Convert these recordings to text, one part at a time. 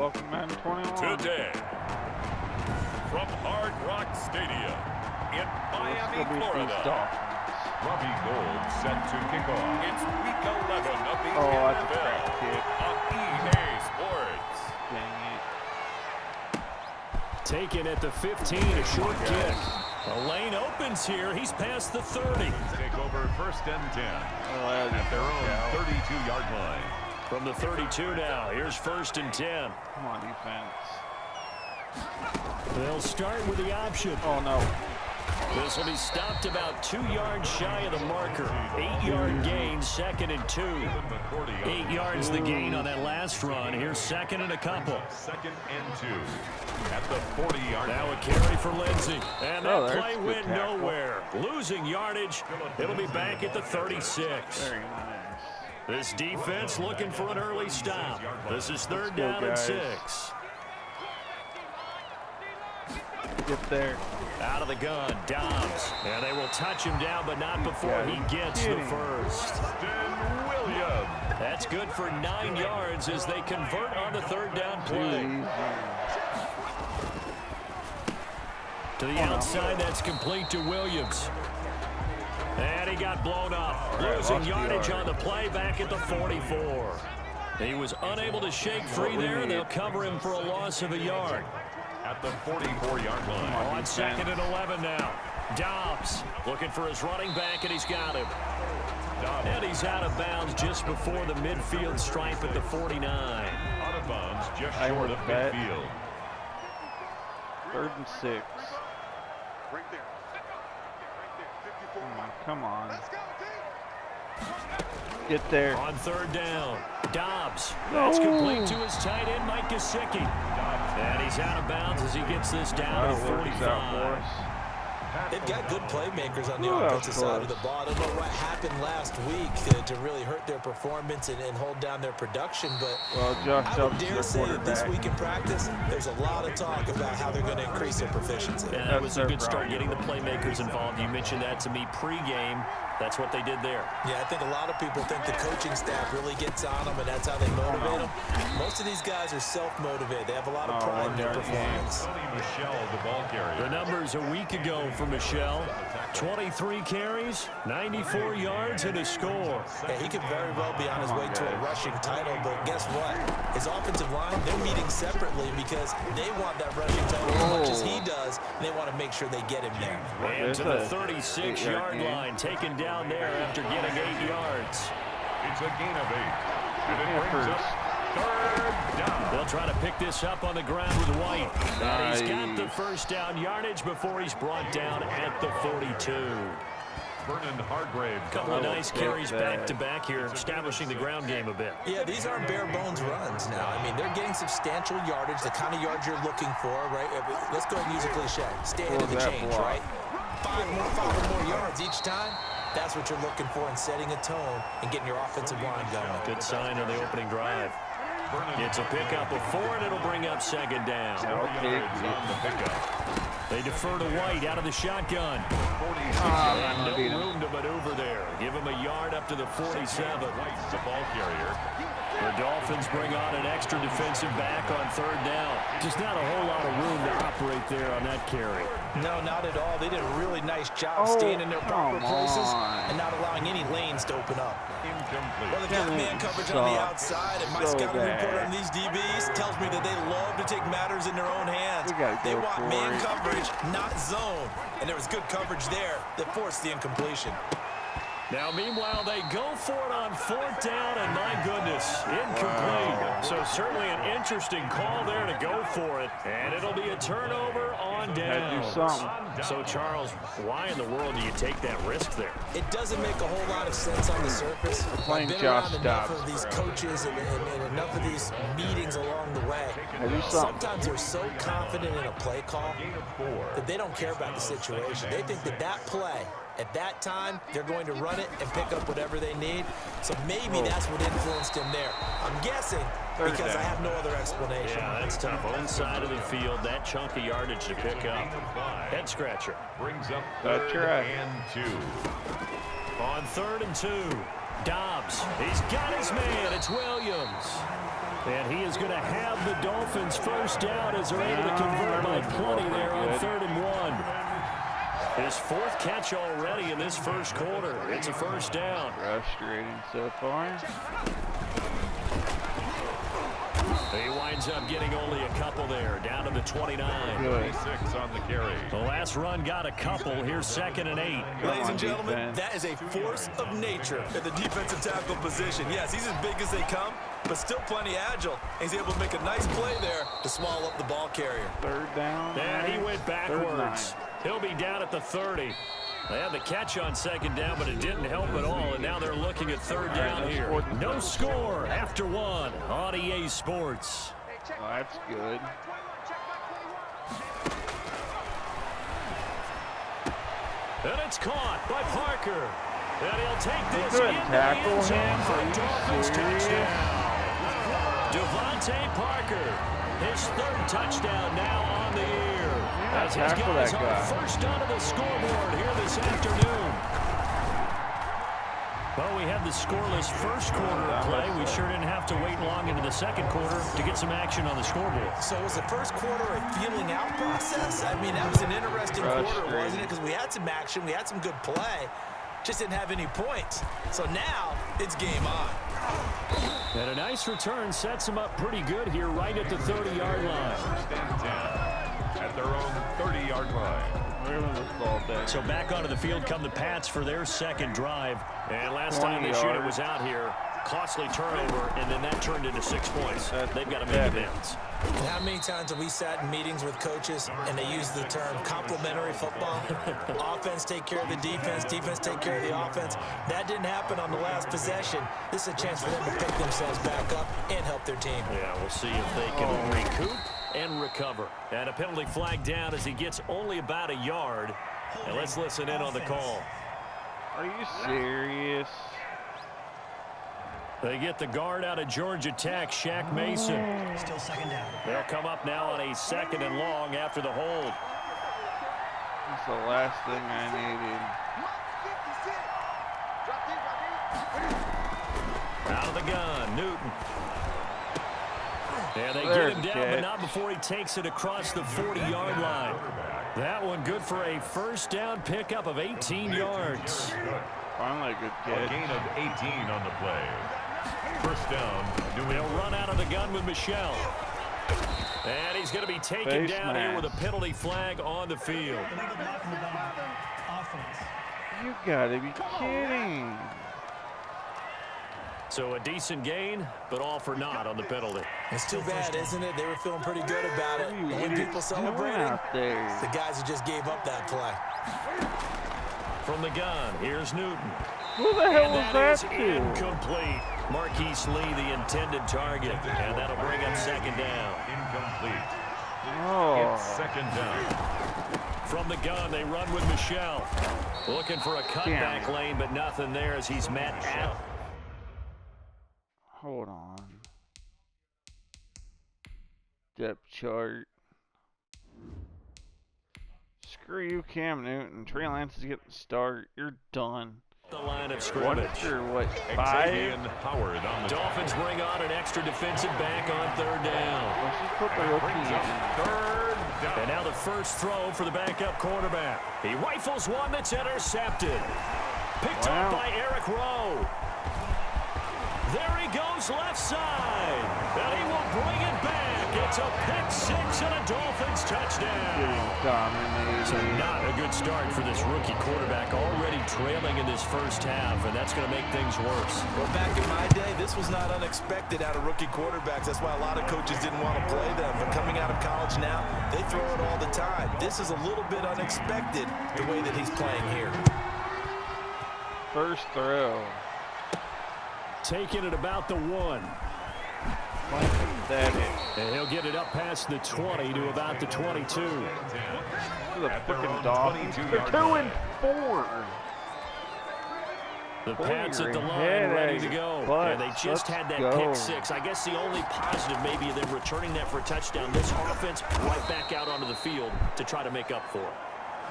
Welcome, Madden 21. Today, from Hard Rock Stadium in Miami, Florida, Robbie Gould set to kick off. it's Week 11 of the That's a NFL crack kick. on EA Sports. Dang it. Taken at the 15, a short kick. The lane opens here. He's past the 30. Take over first and 10 at their own 32-yard line. From the 32 now, here's first and 10. Come on, defense. They'll start with the option. Oh, no. This will be stopped about 2 yards shy of the marker. 8-yard gain, second and 2. 8 yards the gain on that last run. Here's second and a couple. Second and 2 at the 40-yard line. Now a carry for Lindsey. And that there's play good went tackle. nowhere. Losing yardage. It'll be back at the 36. Very nice. This defense looking for an early stop. This is third go, down and guys. 6. Get there. Out of the gun, Dobbs. And they will touch him down, but not before he gets the first. Williams. That's good for 9 yards as they convert on the third down play. To the outside, that's complete to Williams. And he got blown up. Losing yardage on the play back at the 44. He was unable to shake free there. They'll cover him for a loss of a yard. At the 44-yard line. On second and 11 now. Dobbs looking for his running back, and he's got him. And he's out of bounds just before the midfield stripe at the 49. Out of bounds just I short would of bet. midfield. Third and 6. Come on. Get there. On third down, Dobbs. That's complete to his tight end, Mike Gesicki. And he's out of bounds as he gets this down to 45. They've got good playmakers on the offensive side of the ball. I don't know what happened last week to really hurt their performance and hold down their production, but I would dare say that this week in practice, there's a lot of talk about how they're going to increase their proficiency. And that was a good start getting the playmakers involved. You mentioned that to me pregame. That's what they did there. Yeah, I think a lot of people think the coaching staff really gets on them, and that's how they motivate them. Most of these guys are self-motivated. They have a lot of pride in their performance. Michelle, the ball carrier. The numbers a week ago for Michelle. 23 carries, 94 yards, and a score. Yeah, he could very well be on his way to a rushing title, but guess what? His offensive line, they're meeting separately because they want that rushing title as much as he does, and they want to make sure they get him there. And to the 36-yard line, taken down there after getting 8 yards. It's a gain of 8. And it brings up third down. They'll try to pick this up on the ground with White. And he's got the first down yardage before he's brought down at the 42. Vernon Hargrave. Couple of nice carries back-to-back here, establishing the ground game a bit. Yeah, these aren't bare-bones runs now. I mean, they're getting substantial yardage, the kind of yards you're looking for, right? Let's go ahead and use a cliche. Stay ahead of the change, right? Five or more yards each time. That's what you're looking for in setting a tone and getting your offensive line going. Good sign on the opening drive. It's a pickup of 4, and it'll bring up second down. They defer to White out of the shotgun. No room to maneuver there. Give him a yard up to the 47. White's the ball carrier. The Dolphins bring on an extra defensive back on third down. Just not a whole lot of room to operate there on that carry. No, not at all. They did a really nice job staying in their proper places and not allowing any lanes to open up. Incomplete. Well, they've got man coverage on the outside, and my scouting report on these DBs tells me that they love to take matters in their own hands. They want man coverage, not zone. And there was good coverage there that forced the incompletion. Now, meanwhile, they go for it on fourth down, and my goodness, incomplete. So certainly an interesting call there to go for it, and it'll be a turnover on down. So, Charles, why in the world do you take that risk there? It doesn't make a whole lot of sense on the surface. I've been around enough of these coaches and enough of these meetings along the way. Sometimes they're so confident in a play call that they don't care about the situation. They think that play, at that time, they're going to run it and pick up whatever they need. So maybe that's what influenced him there. I'm guessing because I have no other explanation. Yeah, that's tough. Own side of the field, that chunk of yardage to pick up. Head scratcher. Brings up third and 2. On third and 2, Dobbs. He's got his man. It's Williams. And he is going to have the Dolphins first down as they're able to convert by plenty there on 3rd and 1. His 4th catch already in this first quarter. It's a first down. Frustrating so far. He winds up getting only a couple there, down to the 29. 26 on the carry. The last run got a couple. Here's 2nd and 8. Ladies and gentlemen, that is a force of nature at the defensive tackle position. Yes, he's as big as they come, but still plenty agile. He's able to make a nice play there to swallow up the ball carrier. 3rd down. And he went backwards. He'll be down at the 30. They had the catch on 2nd down, but it didn't help at all, and now they're looking at 3rd down here. No score after 1 on EA Sports. Oh, that's good. And it's caught by Parker. And he'll take this couldn't into tackle the end zone him? for Are a you Dolphins serious? touchdown. Devontae Parker, his 3rd touchdown now on the year. As his tackle guys that are guy. first onto the scoreboard here this afternoon. Well, we had the scoreless first quarter of play. We sure didn't have to wait long into the 2nd quarter to get some action on the scoreboard. So was the first quarter a feeling out process? I mean, that was an interesting quarter, wasn't it? Because we had some action, we had some good play, just didn't have any points. So now it's game on. And a nice return sets them up pretty good here right at the 30-yard line. Stand down at their own 30-yard line. So back onto the field come the Pats for their 2nd drive. And last time this unit was out here, costly turnover, and then that turned into 6 points. They've got to make amends. How many times have we sat in meetings with coaches and they use the term complementary football? Offense take care of the defense, defense take care of the offense. That didn't happen on the last possession. This is a chance for them to pick themselves back up and help their team. Yeah, we'll see if they can recoup and recover. And a penalty flag down as he gets only about a yard. And let's listen in on the call. Are you serious? They get the guard out of Georgia Tech, Shaq Mason. Still 2nd down. They'll come up now on a 2nd and long after the hold. That's the last thing I needed. Out of the gun, Newton. And they There's get him down, but not before he takes it across the 40-yard line. That one good for a first down pickup of 18 yards. Finally a good A catch. gain of 18 on the play. First down. They'll run out of the gun with Michelle. And he's going to be taken down here with a penalty flag on the field. Offense. You gotta be kidding. So a decent gain, but all for naught on the penalty. It's too bad, isn't it? They were feeling pretty good about it. What are you And people idiots celebrating, doing out there? the guys who just gave up that play. From the gun, here's Newton. Who the hell And was that that is to? incomplete. Marquise Lee, the intended target. And that'll bring up 2nd down. Incomplete. Oh. It's 2nd down. From the gun, they run with Michelle. Looking for a cutback lane, but nothing there as he's met at. Hold on. Depth chart. Screw you, Cam Newton. Trey Lance is getting the start. You're done. The line of What scrimmage. after what? 5? Xavier Howard on the Dolphins bring on an extra defensive back on 3rd down. Let's just put the rookie brings in. up 3rd down. And now the first throw for the backup quarterback. He rifles one that's intercepted. Picked up by Eric Rowe. There he goes left side. And he will bring it back. It's a pick-6 and a Dolphins touchdown. Getting dominated. So not a good start for this rookie quarterback, already trailing in this first half, and that's going to make things worse. Well, back in my day, this was not unexpected out of rookie quarterbacks. That's why a lot of coaches didn't want to play them. But coming out of college now, they throw it all the time. This is a little bit unexpected, the way that he's playing here. First throw. Taking it about the 1. That And he'll get it up past the 20 to about the 22. is the freaking Dolphins. They're 2 and 4. The Pull Pats your at the line head ready out to of go. your butt. And they just had that Let's go. pick-6. I guess the only positive maybe of them returning that for a touchdown. This offense right back out onto the field to try to make up for it.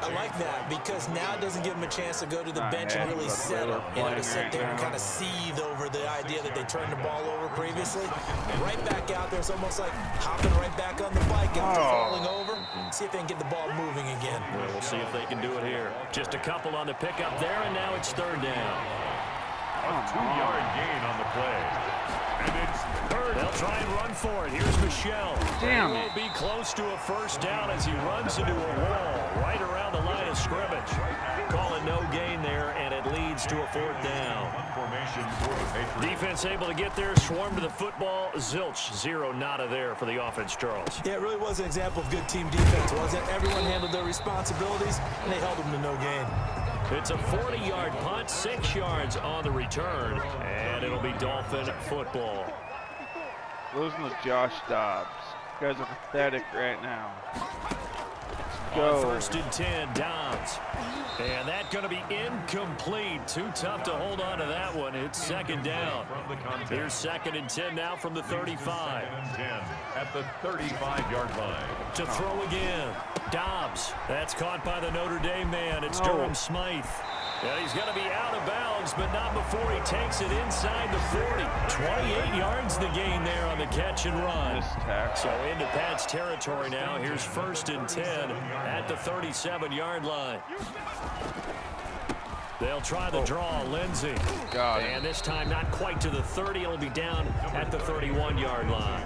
I like that because now it doesn't give them a chance to go to the bench and really settle. To sit there and kind of seethe over the idea that they turned the ball over previously. Right back out there, it's almost like hopping right back on the bike after falling over. See if they can get the ball moving again. Well, we'll see if they can do it here. Just a couple on the pickup there, and now it's third down. A 2-yard gain on the play. And it's third. They'll try and run for it. Here's Michelle. Damn it. He will be close to a first down as he runs into a wall right around the line of scrimmage. Calling no gain there, and it leads to a fourth down. Formation for the Patriots. Defense able to get there, swarm to the football. Zilch, zero, nada there for the offense, Charles. Yeah, it really was an example of good team defense, wasn't it? Everyone handled their responsibilities, and they held them to no gain. It's a 40-yard punt, 6 yards on the return, and it'll be Dolphin football. Losing to Josh Dobbs. You guys are pathetic right now. On first and 10, Dobbs. And that's going to be incomplete. Too tough to hold on to that one. It's second down. Here's second and 10 now from the 35. 10 at the 35-yard line. To throw again. Dobbs. That's caught by the Notre Dame man. It's Durham Smythe. And he's going to be out of bounds, but not before he takes it inside the 40. 28 yards the gain there on the catch and run. So into Pat's territory now. Here's first and 10 at the 37-yard line. They'll try the draw, Lindsey. And this time not quite to the 30. It'll be down at the 31-yard line.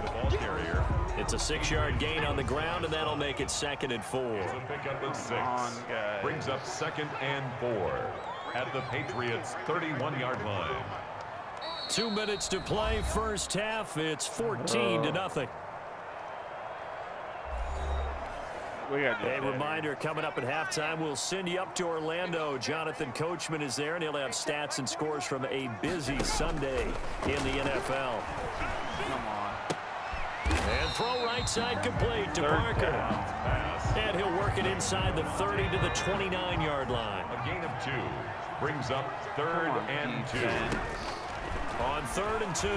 It's a 6-yard gain on the ground, and that'll make it second and 4. So pick up at 6. Brings up second and 4 at the Patriots' 31-yard line. 2 minutes to play, first half. It's 14-0. A reminder, coming up at halftime, we'll send you up to Orlando. Jonathan Coachman is there, and he'll have stats and scores from a busy Sunday in the NFL. Come on. And throw right side complete to Parker. And he'll work it inside the 30 to the 29-yard line. A gain of 2 brings up third and 2. On third and 2,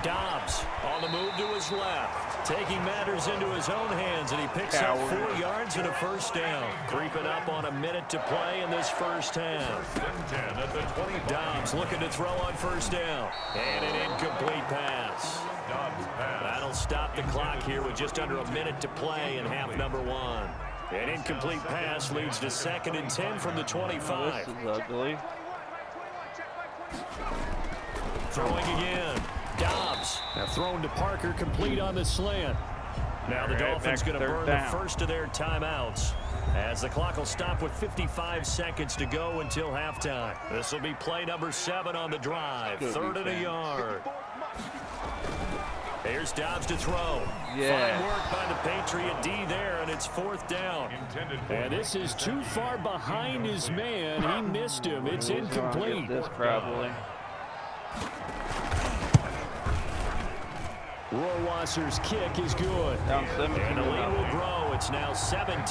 Dobbs on the move to his left. Taking matters into his own hands, and he picks up 4 yards and a first down. Creeping up on a minute to play in this first half. 10 at the 25. Dobbs looking to throw on first down. And an incomplete pass. That'll stop the clock here with just under a minute to play in half number 1. An incomplete pass leads to second and 10 from the 25. This is ugly. Throwing again. Dobbs. Now thrown to Parker, complete on the slant. Now the Dolphins going to burn the first of their timeouts, as the clock will stop with 55 seconds to go until halftime. This will be play number 7 on the drive. Third and a yard. Here's Dobbs to throw. Fine work by the Patriot D there, and it's fourth down. And this is too far behind his man. He missed him. It's incomplete. This probably. Rohrwasser's kick is good. Down 17. And the lead will grow. It's now 17-0.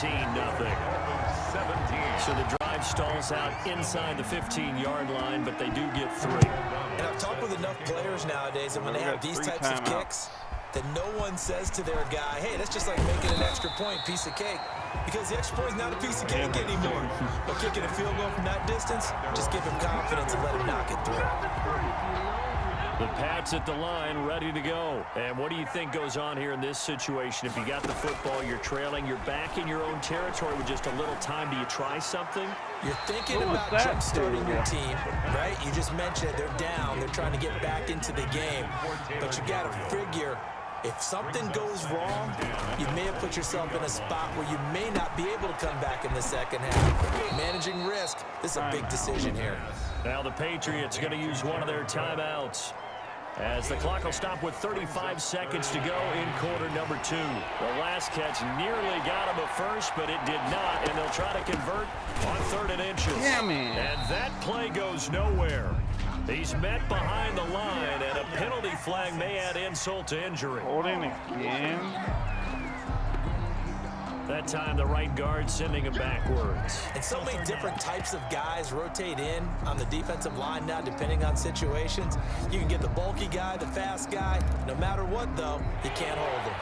So the drive stalls out inside the 15-yard line, but they do get 3. And I've talked with enough players nowadays that when they have these types of kicks, that no one says to their guy, hey, that's just like making an extra point, piece of cake. Because the extra point is not a piece of cake anymore. But kicking a field goal from that distance, just give him confidence and let him knock it through. The Pats at the line, ready to go. And what do you think goes on here in this situation? If you got the football, you're trailing, you're back in your own territory with just a little time. Do you try something? You're thinking about jump-starting your team, right? You just mentioned it. They're down. They're trying to get back into the game. But you got to figure, if something goes wrong, you may have put yourself in a spot where you may not be able to come back in the second half. Managing risk, this is a big decision here. Now the Patriots going to use one of their timeouts, as the clock will stop with 35 seconds to go in quarter number 2. The last catch nearly got him a first, but it did not, and they'll try to convert on 3rd and inches. And that play goes nowhere. He's met behind the line, and a penalty flag may add insult to injury. Holding again. That time the right guard sending him backwards. And so many different types of guys rotate in on the defensive line now, depending on situations. You can get the bulky guy, the fast guy. No matter what, though, you can't hold him.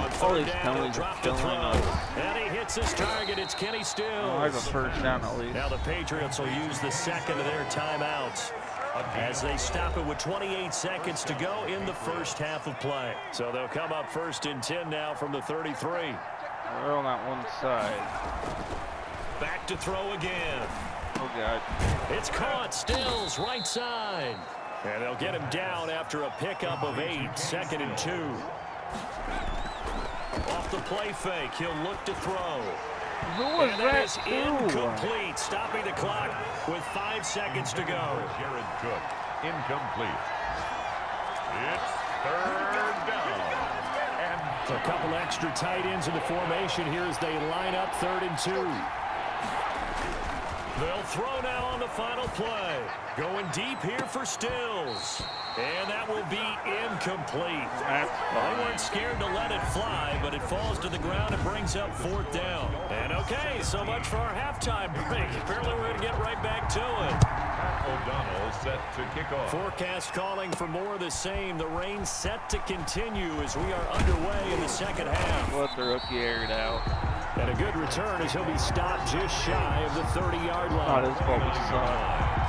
On third down, he'll drop to throw. And he hits his target. It's Kenny Stills. I have a first down at least. Now the Patriots will use the second of their timeouts as they stop it with 28 seconds to go in the first half of play. So they'll come up 1st and 10 now from the 33. We're on that one side. Back to throw again. Oh, God. It's caught. Stills, right side. And they'll get him down after a pickup of 8. 2nd and 2. Off the play fake. He'll look to throw. Who was and that? Is incomplete. Stopping the clock with 5 seconds to go. Jared Cook, incomplete. It's 3rd down. And a couple extra tight ends in the formation here as they line up 3rd and 2. They'll throw now on the final play. Going deep here for Stills. And that will be incomplete. Well, they weren't scared to let it fly, but it falls to the ground and brings up 4th down. And okay, so much for our halftime break. Apparently we're going to get right back to it. O'Donnell set to kick off. Forecast calling for more of the same. The rain set to continue as we are underway in the second half. Let the rookie air it out. And a good return as he'll be stopped just shy of the 30-yard line. Not his fault, we saw.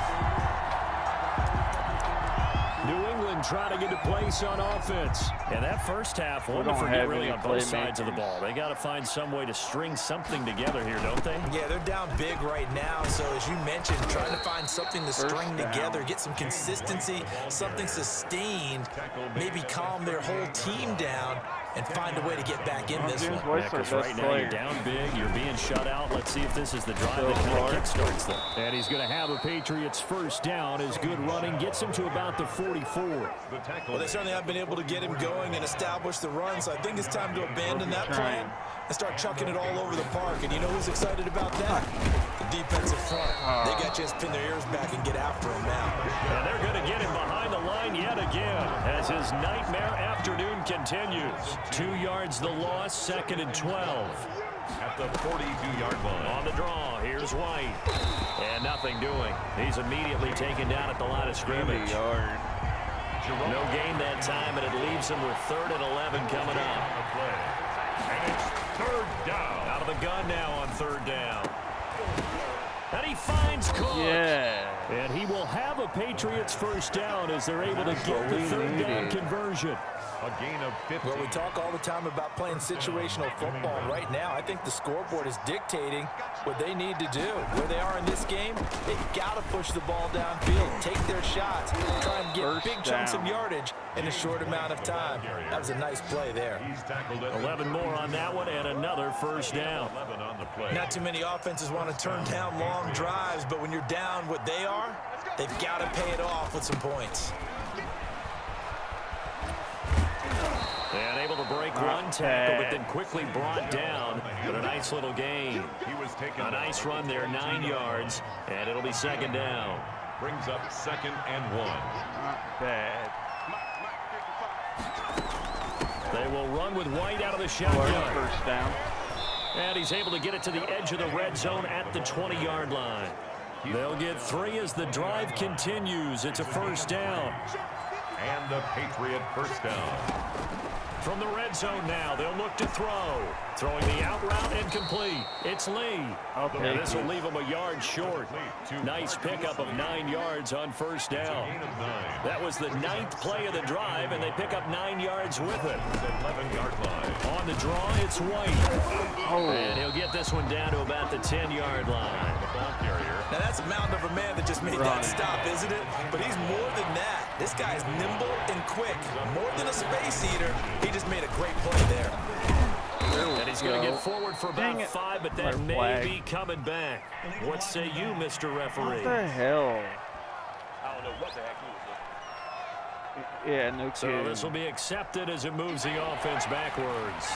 New England trying to get a place on offense. And that first half, one to forget really on both sides of the ball. They got to find some way to string something together here, don't they? Yeah, they're down big right now. So as you mentioned, trying to find something to string together, get some consistency, something sustained, maybe calm their whole team down and find a way to get back in this one. Yeah, because right now you're down big, you're being shut out. Let's see if this is the drive that kind of kickstarts them. And he's going to have a Patriots first down as good running gets him to about the 44. Well, they certainly have been able to get him going and establish the run, so I think it's time to abandon that plan and start chucking it all over the park. And you know who's excited about that? The defensive front. They got to just pin their ears back and get after him now. And they're going to get him behind the line yet again as his nightmare afternoon continues. 2 yards the loss, 2nd and 12. At the 42-yard line. On the draw, here's White. And nothing doing. He's immediately taken down at the line of scrimmage. No gain that time, and it leaves him with 3rd and 11 coming up. And it's 3rd down. Out of the gun now on 3rd down. And he finds Cook. Yeah. And he will have a Patriots first down as they're able to get the 3rd down conversion. A gain of 50. Well, we talk all the time about playing situational football. Right now, I think the scoreboard is dictating what they need to do. Where they are in this game, they've got to push the ball downfield, take their shots, try and get big chunks of yardage in a short amount of time. That was a nice play there. 11 more on that one and another first down. Not too many offenses want to turn down long drives, but when you're down what they are, they've got to pay it off with some points. And able to break one tackle, but then quickly brought down. But a nice little gain. A nice run there, 9 yards, and it'll be 2nd down. Brings up 2nd and 1. Not bad. They will run with White out of the shotgun. First down. And he's able to get it to the edge of the red zone at the 20-yard line. They'll get 3 as the drive continues. It's a first down. And the Patriot first down. From the red zone now, they'll look to throw. Throwing the out route incomplete. It's Lee. And this will leave him a yard short. Nice pickup of 9 yards on first down. That was the 9th play of the drive, and they pick up 9 yards with it. 11-yard line. On the draw, it's White. And he'll get this one down to about the 10-yard line. The ball carrier. Now that's a mountain of a man that just made that stop, isn't it? But he's more than that. This guy's nimble and quick. More than a space eater. He just made a great play there. And he's going to get forward for about 5, but that may be coming back. What say you, Mr. Referee? What the hell? I don't know what the heck he was looking. Yeah, no kidding. So this will be accepted as it moves the offense backwards.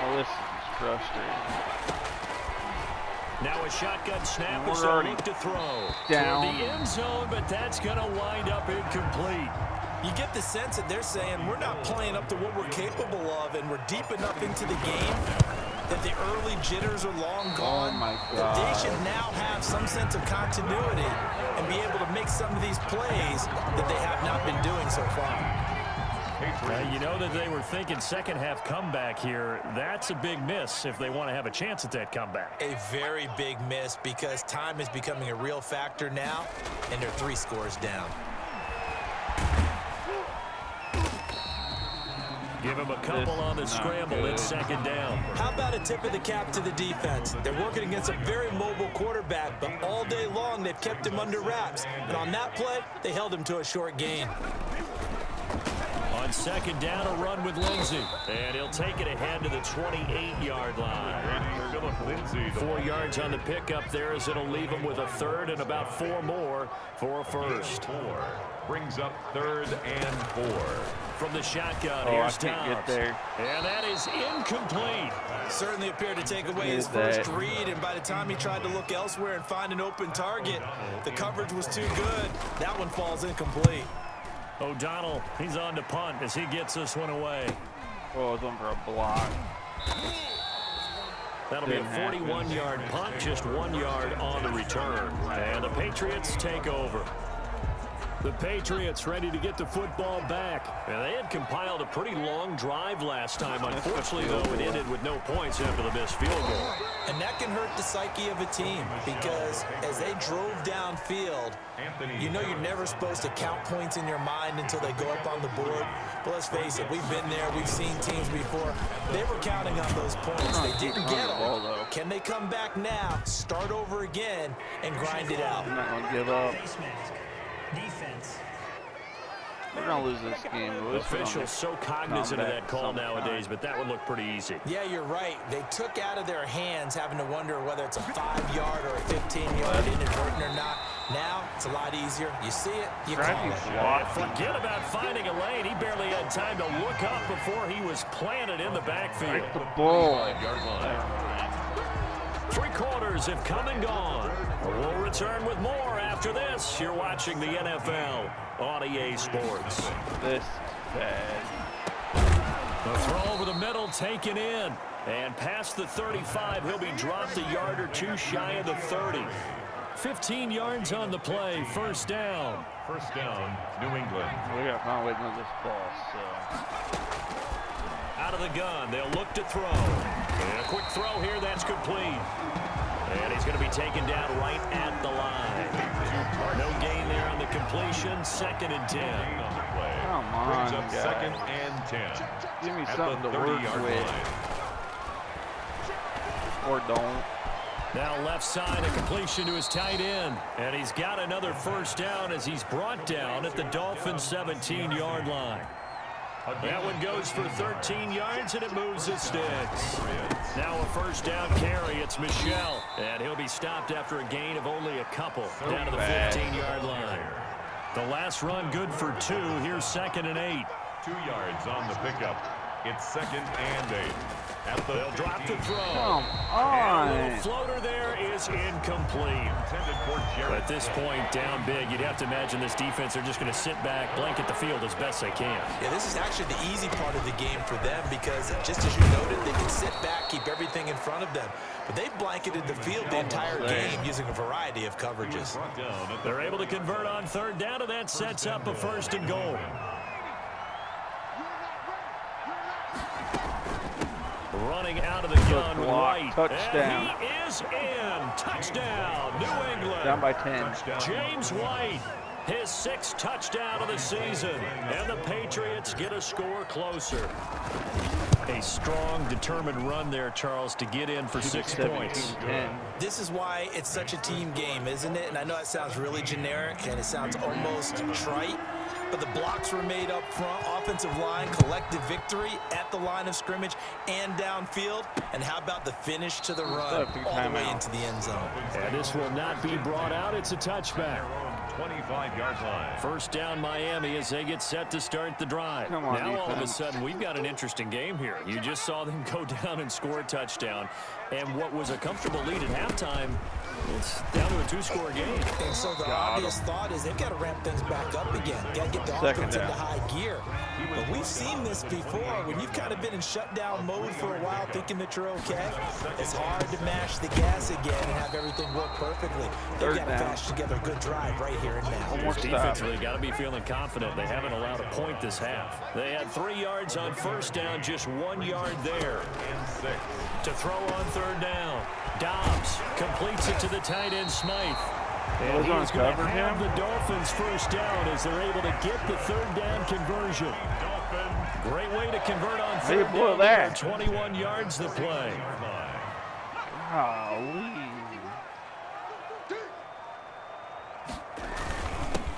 Oh, this is frustrating. Now a shotgun snap as they look to throw. Down. For the end zone, but that's going to wind up incomplete. You get the sense that they're saying we're not playing up to what we're capable of, and we're deep enough into the game that the early jitters are long gone. Oh my God. That they should now have some sense of continuity and be able to make some of these plays that they have not been doing so far. Patriots. You know that they were thinking second half comeback here. That's a big miss if they want to have a chance at that comeback. A very big miss because time is becoming a real factor now, and they're 3 scores down. Give him a couple on the scramble. It's second down. How about a tip of the cap to the defense? They're working against a very mobile quarterback, but all day long they've kept him under wraps. And on that play, they held him to a short gain. On second down, a run with Lindsey. And he'll take it ahead to the 28-yard line. Phillip Lindsay, 4 yards on the pickup there as it'll leave him with a third and about 4 more for a first. 4 brings up 3rd and 4. From the shotgun, I here's can't get Towns. there. And that is incomplete. Certainly appeared to take away his first read, and by the time he tried to look elsewhere and find an open target, the coverage was too good. That one falls incomplete. O'Donnell, he's on to punt as he gets this one away. Oh, it's on for a block. That'll be a 41-yard punt, just 1 yard on the return. And the Patriots take over. The Patriots ready to get the football back. And they had compiled a pretty long drive last time. Unfortunately, though, it ended with no points after the missed field goal. And that can hurt the psyche of a team because as they drove downfield, you know you're never supposed to count points in your mind until they go up on the board. But let's face it, we've been there. We've seen teams before. They were counting on those points. They didn't get them. Can they come back now, start over again, and grind it out? I'm not going to give up. We're going to lose this game. Officials so cognizant of that call nowadays, but that would look pretty easy. Yeah, you're right. They took out of their hands having to wonder whether it's a 5-yard or a 15-yard inadvertent or not. Now, it's a lot easier. You see it, you call it. Forget about finding a lane. He barely had time to look up before he was planted in the backfield. The ball. 3 quarters have come and gone. We'll return with more after this. You're watching the NFL on EA Sports. This is bad. The throw over the middle taken in. And past the 35, he'll be dropped a yard or 2 shy of the 30. 15 yards on the play. First down. First down, New England. We got to find a way to move this ball. So. Out of the gun, they'll look to throw. And a quick throw here, that's complete. And he's going to be taken down right at the line. No gain there on the completion. 2nd and 10. Come on, up guys. 2nd and 10. Give me At something the to work 30-yard with. line. Or don't. Now left side, a completion to his tight end. And he's got another first down as he's brought down at the Dolphins' 17-yard line. That one goes for 13 yards, and it moves the sticks. Now a first down carry. It's Michel, and he'll be stopped after a gain of only a couple down to the 15-yard line. The last run good for 2. Here's 2nd and 8. 2 yards on the pickup. It's 2nd and 8. They'll drop the throw. Come And a on. little floater there is incomplete. At this point, down big, you'd have to imagine this defense are just going to sit back, blanket the field as best they can. Yeah, this is actually the easy part of the game for them because just as you noted, they can sit back, keep everything in front of them. But they've blanketed the field the entire game using a variety of coverages. They're able to convert on 3rd down, and that sets up a 1st and goal. Running out of the gun, White. Touchdown. And he is in. Touchdown, New England. Down by 10. James White, his 6th touchdown of the season. And the Patriots get a score closer. A strong, determined run there, Charles, to get in for 6 points. This is why it's such a team game, isn't it? And I know it sounds really generic and it sounds almost trite, but the blocks were made up front, offensive line, collective victory at the line of scrimmage and downfield. And how about the finish to the run all the way into the end zone? And this will not be brought out. It's a touchback. 25-yard line. First down Miami as they get set to start the drive. Come on, now all of a defense. sudden we've got an interesting game here. You just saw them go down and score a touchdown. And what was a comfortable lead at halftime It's down to a 2-score game. And so the obvious thought is they've got to ramp things back up again. Got to get the offense into high gear. But we've seen this before. When you've kind of been in shutdown mode for a while thinking that you're okay, it's hard to mash the gas again and have everything work perfectly. They've got to patch together a good drive right here and now. Defensively, got to be feeling confident. They haven't allowed a point this half. They had 3 yards on first down, just 1 yard there. To throw on third down. Dobbs completes it to the tight end Smythe. And he's going to have the Dolphins first down as they're able to get the third down conversion. Great way to convert on third down. There, 21 yards to play.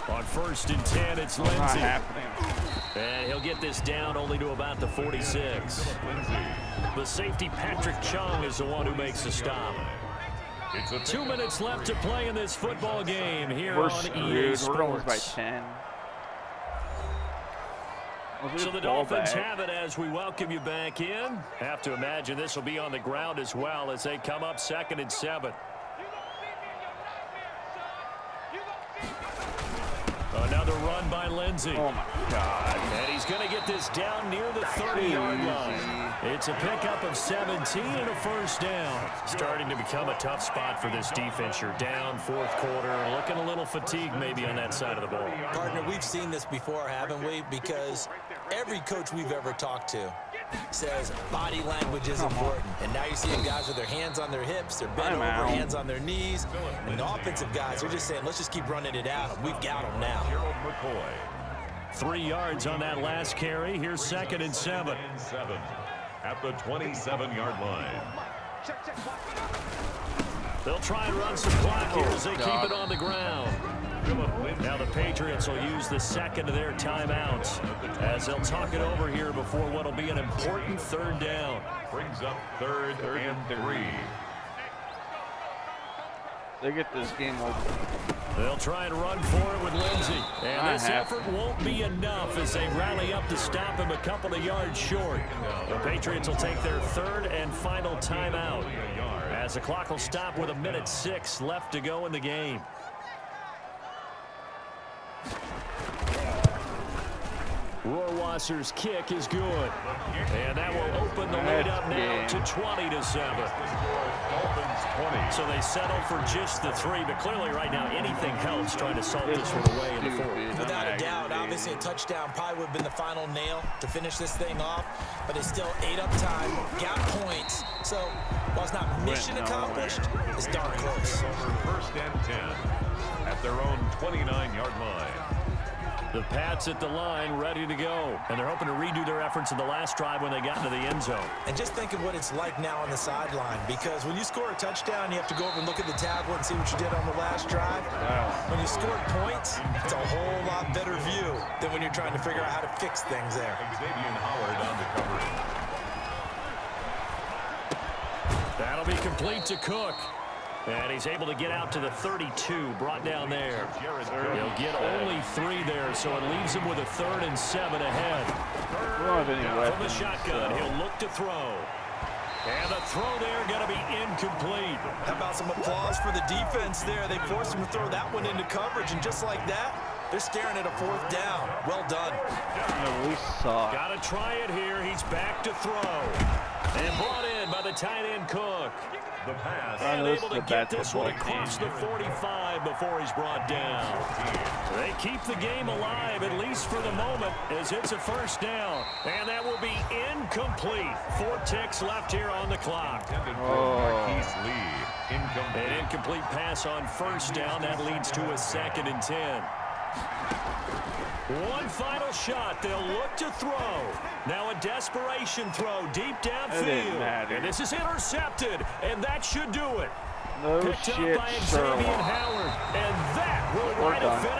On 1st and 10, it's Lindsey. And he'll get this down only to about the 46. The safety, Patrick Chung, is the one who makes the stop. 2 minutes left to play in this football game here on EA Sports. We're almost by 10. So the Dolphins have it as we welcome you back in. Have to imagine this will be on the ground as well as they come up 2nd and 7. Another run by Lindsey. Oh, my God. And he's going to get this down near the 30-yard line. It's a pickup of 17 and a first down. Starting to become a tough spot for this defense. You're down 4th quarter. Looking a little fatigued maybe on that side of the ball. Partner, we've seen this before, haven't we? Because every coach we've ever talked to says body language is important. And now you're seeing guys with their hands on their hips, they're bent over, hands on their knees. And the offensive guys are just saying, let's just keep running it out. We've got them now. 3 yards on that last carry. Here's 2nd and 7. At the 27-yard line. They'll try and run some clock here as they keep it on the ground. Now the Patriots will use the 2nd of their timeouts as they'll talk it over here before what will be an important third down. Brings up third and 3. They get this game over. They'll try and run for it with Lindsey. And this effort won't be enough as they rally up to stop him a couple of yards short. The Patriots will take their 3rd and final timeout as the clock will stop with 1:06 left to go in the game. Rohrwasser's kick is good. And that will open the lead up now to 20-7. So they settle for just the 3, but clearly right now anything helps trying to salt this one away in the 4th. Without a doubt, obviously a touchdown probably would have been the final nail to finish this thing off, but it's still ate up time, got points. So while it's not mission accomplished, it's darn close. 1st and 10 at their own 29-yard line. The Pats at the line, ready to go. And they're hoping to redo their efforts in the last drive when they got into the end zone. And just think of what it's like now on the sideline, because when you score a touchdown, you have to go over and look at the tablet and see what you did on the last drive. When you score points, it's a whole lot better view than when you're trying to figure out how to fix things there. Xavier Howard on the coverage. That'll be complete to Cook. And he's able to get out to the 32, brought down there. He'll get only 3 there, so it leaves him with a 3rd and 7 ahead. From the shotgun, he'll look to throw. And the throw there going to be incomplete. How about some applause for the defense there? They forced him to throw that one into coverage, and just like that, they're staring at a 4th down. Well done. Got to try it here. He's back to throw. And brought in by the tight end Cook. The pass. And able to get this one across the 45 before he's brought down. They keep the game alive, at least for the moment, as it's a first down. And that will be incomplete. 4 ticks left here on the clock. An incomplete pass on first down. That leads to a 2nd and 10. One final shot. They'll look to throw. Now a desperation throw deep downfield. And this is intercepted. And that should do it. Picked up by Xavier Howard. And that will write a finish.